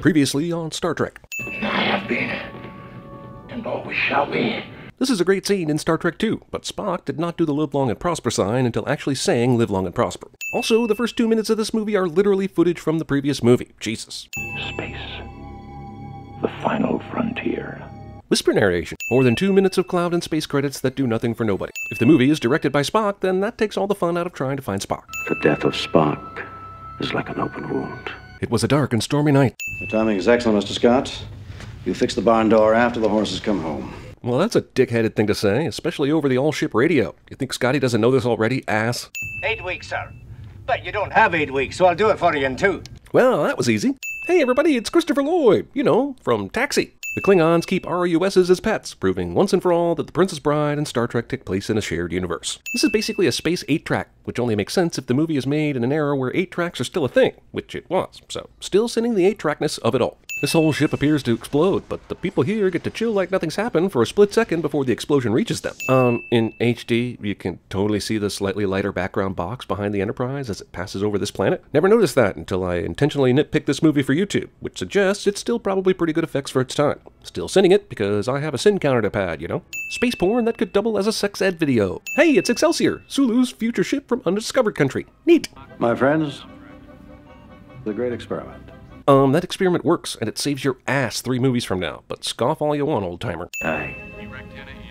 Previously on Star Trek. I have been, and always shall be. This is a great scene in Star Trek 2, but Spock did not do the live long and prosper sign until actually saying live long and prosper. Also, the first 2 minutes of this movie are literally footage from the previous movie. Jesus. Space. The final frontier. Whisper narration. More than 2 minutes of cloud and space credits that do nothing for nobody. If the movie is directed by Spock, then that takes all the fun out of trying to find Spock. The death of Spock is like an open wound. It was a dark and stormy night. The timing is excellent, Mr. Scott. You fix the barn door after the horses come home. Well, that's a dick-headed thing to say, especially over the all-ship radio. You think Scotty doesn't know this already, ass? 8 weeks, sir. But you don't have 8 weeks, so I'll do it for you in 2. Well, that was easy. Hey, everybody, it's Christopher Lloyd, you know, from Taxi. The Klingons keep ROUSs as pets, proving once and for all that The Princess Bride and Star Trek take place in a shared universe. This is basically a space 8-track, which only makes sense if the movie is made in an era where 8 tracks are still a thing, which it was, so still sending the 8-trackness of it all. This whole ship appears to explode, but the people here get to chill like nothing's happened for a split second before the explosion reaches them. In HD, you can totally see the slightly lighter background box behind the Enterprise as it passes over this planet. Never noticed that until I intentionally nitpicked this movie for YouTube, which suggests it's still probably pretty good effects for its time. Still sending it because I have a sin counter to pad, you know? Space porn that could double as a sex ed video. Hey, it's Excelsior, Sulu's future ship from undiscovered country. Neat! My friends, the great experiment. That experiment works, and it saves your ass 3 movies from now, but scoff all you want, old-timer. Aye.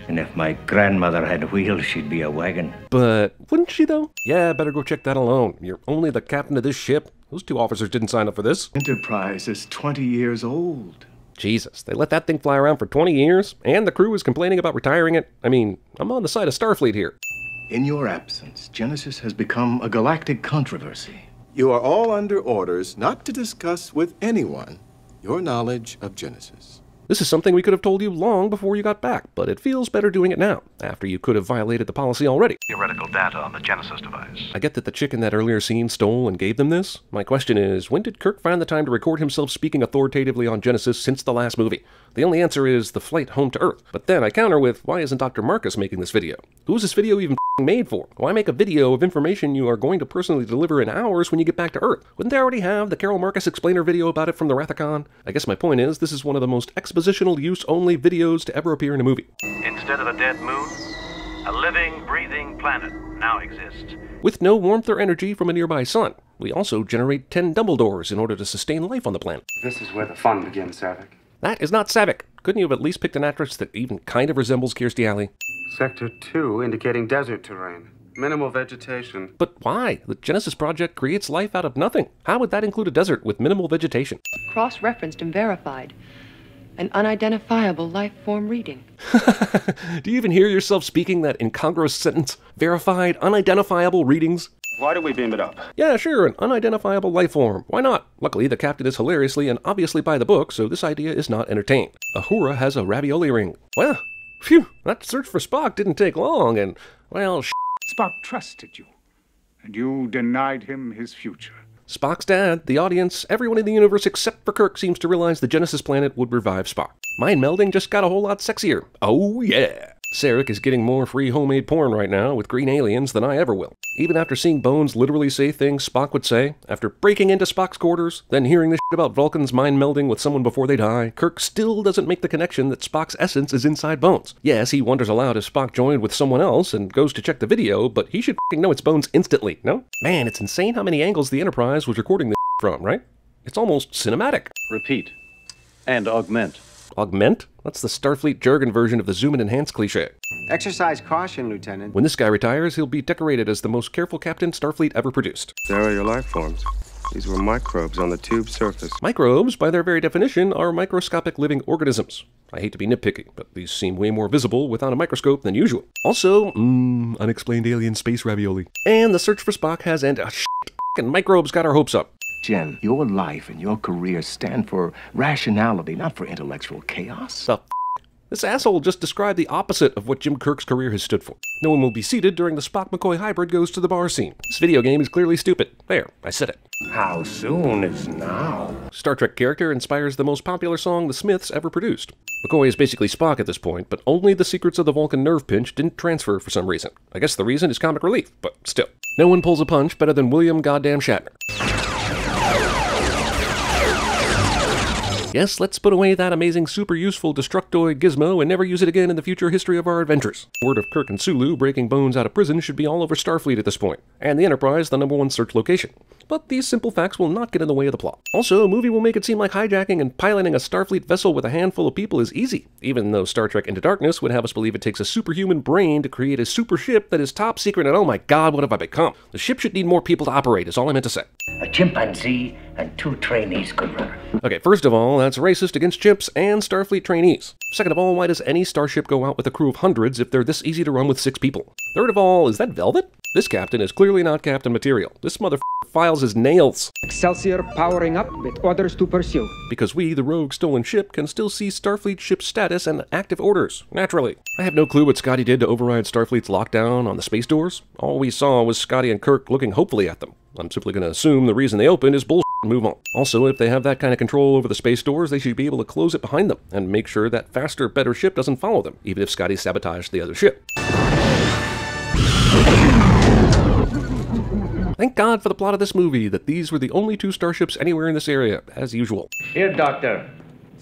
And if my grandmother had wheels, she'd be a wagon. But wouldn't she, though? Yeah, better go check that alone. You're only the captain of this ship. Those 2 officers didn't sign up for this. Enterprise is 20 years old. Jesus, they let that thing fly around for 20 years, and the crew is complaining about retiring it? I mean, I'm on the side of Starfleet here. In your absence, Genesis has become a galactic controversy. You are all under orders not to discuss with anyone your knowledge of Genesis. This is something we could have told you long before you got back, but it feels better doing it now, after you could have violated the policy already. Theoretical data on the Genesis device. I get that the chick in that earlier scene stole and gave them this. My question is, when did Kirk find the time to record himself speaking authoritatively on Genesis since the last movie? The only answer is the flight home to Earth. But then I counter with, why isn't Dr. Marcus making this video? Who's this video even made for? Why make a video of information you are going to personally deliver in hours when you get back to Earth? Wouldn't they already have the Carol Marcus explainer video about it from the Rathacon? I guess my point is, this is one of the most expositional use-only videos to ever appear in a movie. Instead of a dead moon, a living, breathing planet now exists. With no warmth or energy from a nearby sun. We also generate 10 Dumbledores in order to sustain life on the planet. This is where the fun begins, Savick. That is not Savick. Couldn't you have at least picked an actress that even kind of resembles Kirstie Alley? Sector 2 indicating desert terrain. Minimal vegetation. But why? The Genesis Project creates life out of nothing. How would that include a desert with minimal vegetation? Cross-referenced and verified. An unidentifiable life form reading. Do you even hear yourself speaking that incongruous sentence? Verified, unidentifiable readings? Why do we beam it up? Yeah, sure, an unidentifiable life form. Why not? Luckily, the captain is hilariously and obviously by the book, so this idea is not entertained. Uhura has a ravioli ring. Well, phew, that search for Spock didn't take long, and, well, Spock trusted you, and you denied him his future. Spock's dad, the audience, everyone in the universe except for Kirk seems to realize the Genesis planet would revive Spock. Mind melding just got a whole lot sexier. Oh yeah! Sarek is getting more free homemade porn right now with green aliens than I ever will. Even after seeing Bones literally say things Spock would say, after breaking into Spock's quarters, then hearing this shit about Vulcans mind melding with someone before they die, Kirk still doesn't make the connection that Spock's essence is inside Bones. Yes, he wonders aloud if Spock joined with someone else and goes to check the video, but he should f***ing know it's Bones instantly, no? Man, it's insane how many angles the Enterprise was recording this from, right? It's almost cinematic. Repeat. And augment. Augment? That's the Starfleet jargon version of the zoom and enhance cliche. Exercise caution, Lieutenant. When this guy retires, he'll be decorated as the most careful captain Starfleet ever produced. There are your life forms. These were microbes on the tube surface. Microbes, by their very definition, are microscopic living organisms. I hate to be nitpicky, but these seem way more visible without a microscope than usual. Also, unexplained alien space ravioli. And the search for Spock has ended. Oh, shit. F***ing microbes got our hopes up. Jen, your life and your career stand for rationality, not for intellectual chaos. The f***? This asshole just described the opposite of what Jim Kirk's career has stood for. No one will be seated during the Spock-McCoy hybrid goes to the bar scene. This video game is clearly stupid. There, I said it. How soon is now? Star Trek character inspires the most popular song the Smiths ever produced. McCoy is basically Spock at this point, but only the secrets of the Vulcan nerve pinch didn't transfer for some reason. I guess the reason is comic relief, but still. No one pulls a punch better than William goddamn Shatner. Yes, let's put away that amazing super useful Destructoid gizmo and never use it again in the future history of our adventures. Word of Kirk and Sulu breaking bones out of prison should be all over Starfleet at this point, and the Enterprise the #1 search location. But these simple facts will not get in the way of the plot. Also, a movie will make it seem like hijacking and piloting a Starfleet vessel with a handful of people is easy, even though Star Trek Into Darkness would have us believe it takes a superhuman brain to create a super ship that is top secret, and oh my god, what have I become? The ship should need more people to operate, is all I meant to say. A chimpanzee and 2 trainees could run her. Okay, first of all, that's racist against chimps and Starfleet trainees. Second of all, why does any starship go out with a crew of hundreds if they're this easy to run with 6 people? Third of all, is that Velvet? This captain is clearly not captain material. This motherfucker files his nails. Excelsior powering up with orders to pursue. Because we, the rogue stolen ship, can still see Starfleet ship status and active orders, naturally. I have no clue what Scotty did to override Starfleet's lockdown on the space doors. All we saw was Scotty and Kirk looking hopefully at them. I'm simply going to assume the reason they opened is bullshit and move on. Also, if they have that kind of control over the space doors, they should be able to close it behind them and make sure that faster, better ship doesn't follow them, even if Scotty sabotaged the other ship. Thank God for the plot of this movie, that these were the only 2 starships anywhere in this area, as usual. Here, Doctor.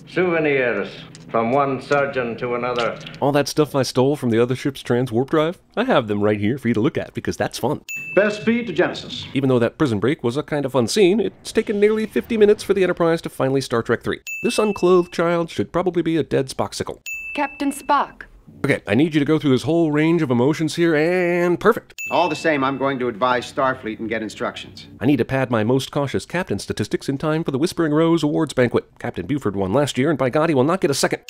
Souvenirs from one surgeon to another. All that stuff I stole from the other ship's transwarp drive, I have them right here for you to look at, because that's fun. Best speed to Genesis. Even though that prison break was a kind of fun scene, it's taken nearly 50 minutes for the Enterprise to finally Star Trek 3. This unclothed child should probably be a dead Spock-sicle. Captain Spock. Okay, I need you to go through this whole range of emotions here, and perfect. All the same, I'm going to advise Starfleet and get instructions. I need to pad my most cautious captain statistics in time for the Whispering Rose Awards banquet. Captain Buford won last year, and by God, he will not get a second.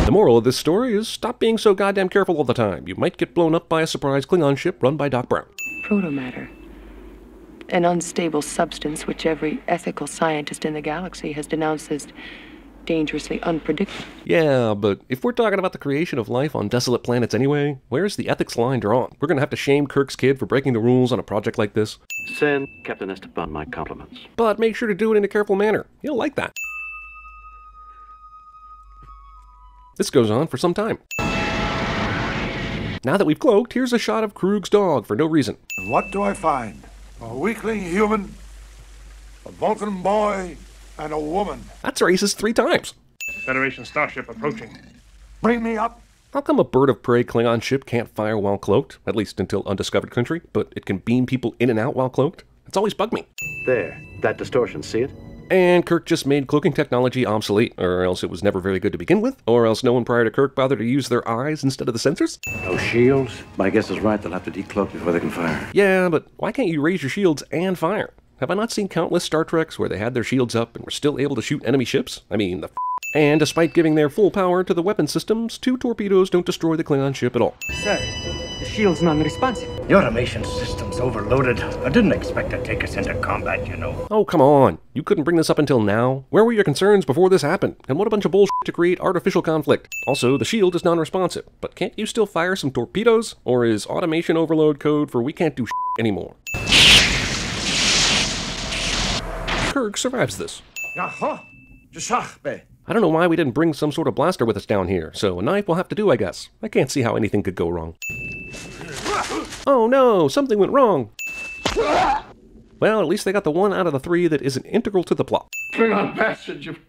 The moral of this story is stop being so goddamn careful all the time. You might get blown up by a surprise Klingon ship run by Doc Brown. Protomatter. An unstable substance which every ethical scientist in the galaxy has denounced as dangerously unpredictable. Yeah, but if we're talking about the creation of life on desolate planets anyway, where's the ethics line drawn? We're gonna have to shame Kirk's kid for breaking the rules on a project like this? Send Captain Esteban my compliments. But make sure to do it in a careful manner. He'll like that. This goes on for some time. Now that we've cloaked, here's a shot of Krug's dog for no reason. And what do I find? A weakling human, a Vulcan boy, and a woman. That's racist 3 times. Federation starship approaching. Bring me up. How come a bird of prey Klingon ship can't fire while cloaked? At least until undiscovered country, but it can beam people in and out while cloaked? It's always bugged me. There, that distortion, see it? And Kirk just made cloaking technology obsolete, or else it was never very good to begin with, or else no one prior to Kirk bothered to use their eyes instead of the sensors? No shields? My guess is right, they'll have to decloak before they can fire. Yeah, but why can't you raise your shields and fire? Have I not seen countless Star Treks where they had their shields up and were still able to shoot enemy ships? I mean, And despite giving their full power to the weapon systems, 2 torpedoes don't destroy the Klingon ship at all. Sir, the shield's non-responsive. The automation system's overloaded. I didn't expect to take us into combat, you know. Oh, come on. You couldn't bring this up until now? Where were your concerns before this happened? And what a bunch of bullshit to create artificial conflict. Also, the shield is non-responsive. But can't you still fire some torpedoes? Or is automation overload code for we can't do anymore? Kirk survives this. I don't know why we didn't bring some sort of blaster with us down here, so a knife will have to do, I guess. I can't see how anything could go wrong. Oh no, something went wrong. Well, at least they got the 1 out of the 3 that isn't integral to the plot. Klingon bastard, you've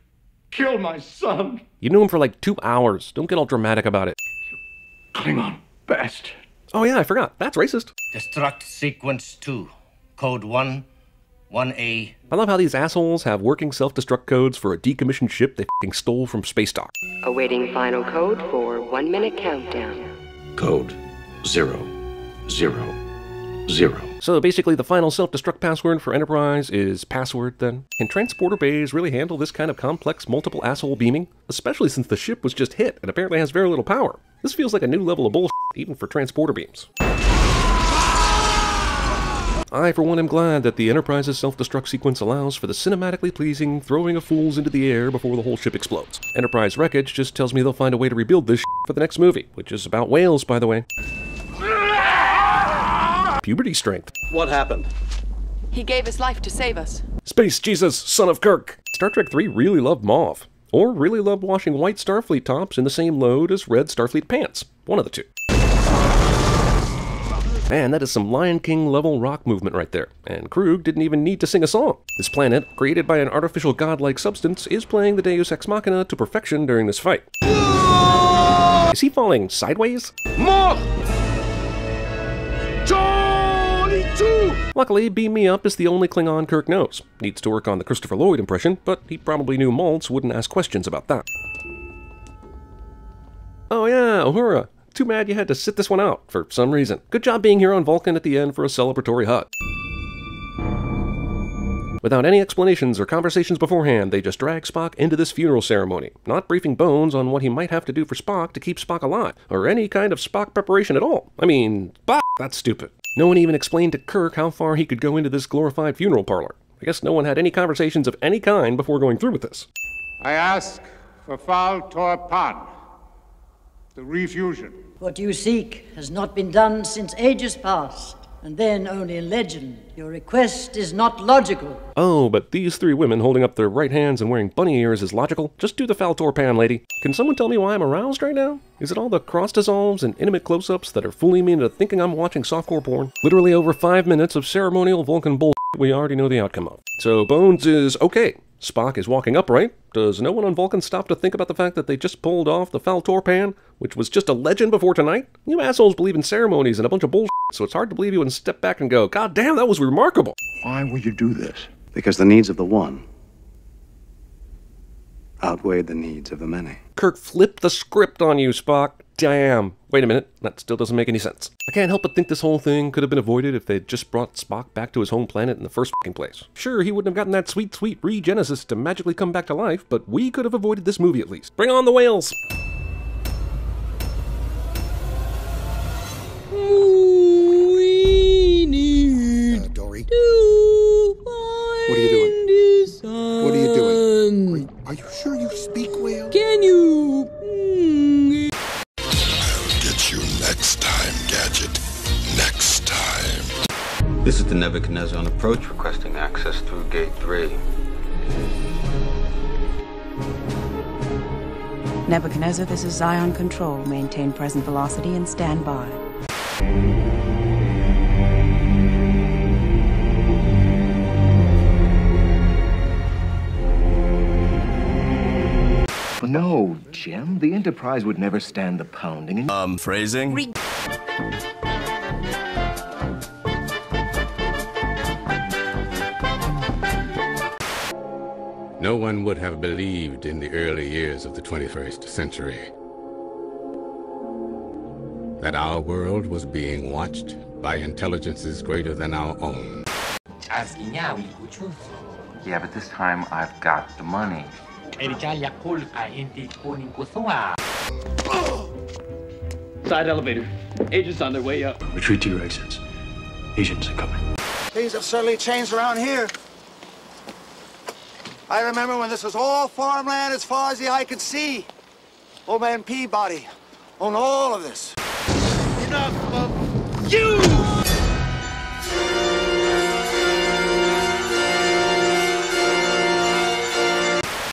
killed my son. You knew him for like 2 hours. Don't get all dramatic about it. Klingon bastard. Oh yeah, I forgot. That's racist. Destruct sequence 2. Code 1. 1A. I love how these assholes have working self-destruct codes for a decommissioned ship they f***ing stole from space dock. Awaiting final code for 1-minute countdown. Code 000. So basically the final self-destruct password for Enterprise is password then? Can transporter bays really handle this kind of complex multiple asshole beaming? Especially since the ship was just hit and apparently has very little power. This feels like a new level of bullshit even for transporter beams. I, for one, am glad that the Enterprise's self-destruct sequence allows for the cinematically pleasing throwing of fools into the air before the whole ship explodes. Enterprise wreckage just tells me they'll find a way to rebuild this for the next movie, which is about whales, by the way. Puberty strength. What happened? He gave his life to save us. Space Jesus, son of Kirk! Star Trek 3 really loved mauve. Or really loved washing white Starfleet tops in the same load as red Starfleet pants. One of the two. Man, that is some Lion King level rock movement right there. And Krug didn't even need to sing a song. This planet, created by an artificial godlike substance, is playing the Deus Ex Machina to perfection during this fight. Is he falling sideways? More! Luckily, Beam Me Up is the only Klingon Kirk knows. Needs to work on the Christopher Lloyd impression, but he probably knew Maltz wouldn't ask questions about that. Oh yeah, Uhura. Too bad you had to sit this one out, for some reason. Good job being here on Vulcan at the end for a celebratory hut. Without any explanations or conversations beforehand, they just drag Spock into this funeral ceremony, not briefing Bones on what he might have to do for Spock to keep Spock alive, or any kind of Spock preparation at all. I mean, that's stupid. No one even explained to Kirk how far he could go into this glorified funeral parlor. I guess no one had any conversations of any kind before going through with this. I ask for Fal Tor Pan, the refusion. What you seek has not been done since ages past, and then only in legend. Your request is not logical. Oh, but these three women holding up their right hands and wearing bunny ears is logical? Just do the Fal Tor Pan, lady. Can someone tell me why I'm aroused right now? Is it all the cross dissolves and intimate close-ups that are fooling me into thinking I'm watching softcore porn? Literally over 5 minutes of ceremonial Vulcan bull we already know the outcome of. So Bones is okay. Spock is walking upright. Does no one on Vulcan stop to think about the fact that they just pulled off the Fal Tor Pan, which was just a legend before tonight? You assholes believe in ceremonies and a bunch of bullshit, so it's hard to believe you wouldn't step back and go, God damn, that was remarkable. Why would you do this? Because the needs of the one outweighed the needs of the many. Kirk flipped the script on you, Spock. Damn. Wait a minute, that still doesn't make any sense. I can't help but think this whole thing could have been avoided if they'd just brought Spock back to his home planet in the first fucking place. Sure, he wouldn't have gotten that sweet regenesis to magically come back to life, but we could have avoided this movie at least. Bring on the whales! Dory. What are you doing? What are you doing? Are you sure you speak whale? Can you? I'll get you next time, Gadget. Next time. This is the Nebuchadnezzar on approach, requesting access through Gate 3. Nebuchadnezzar, this is Zion Control. Maintain present velocity and stand by. No, Jim. The Enterprise would never stand the pounding. Phrasing? No one would have believed in the early years of the 21st century that our world was being watched by intelligences greater than our own. Yeah, but this time I've got the money. Side elevator. Agents on their way up. Retreat to your exits. Agents incoming. Things have certainly changed around here. I remember when this was all farmland as far as the eye could see. Old man Peabody owned all of this. Enough of you!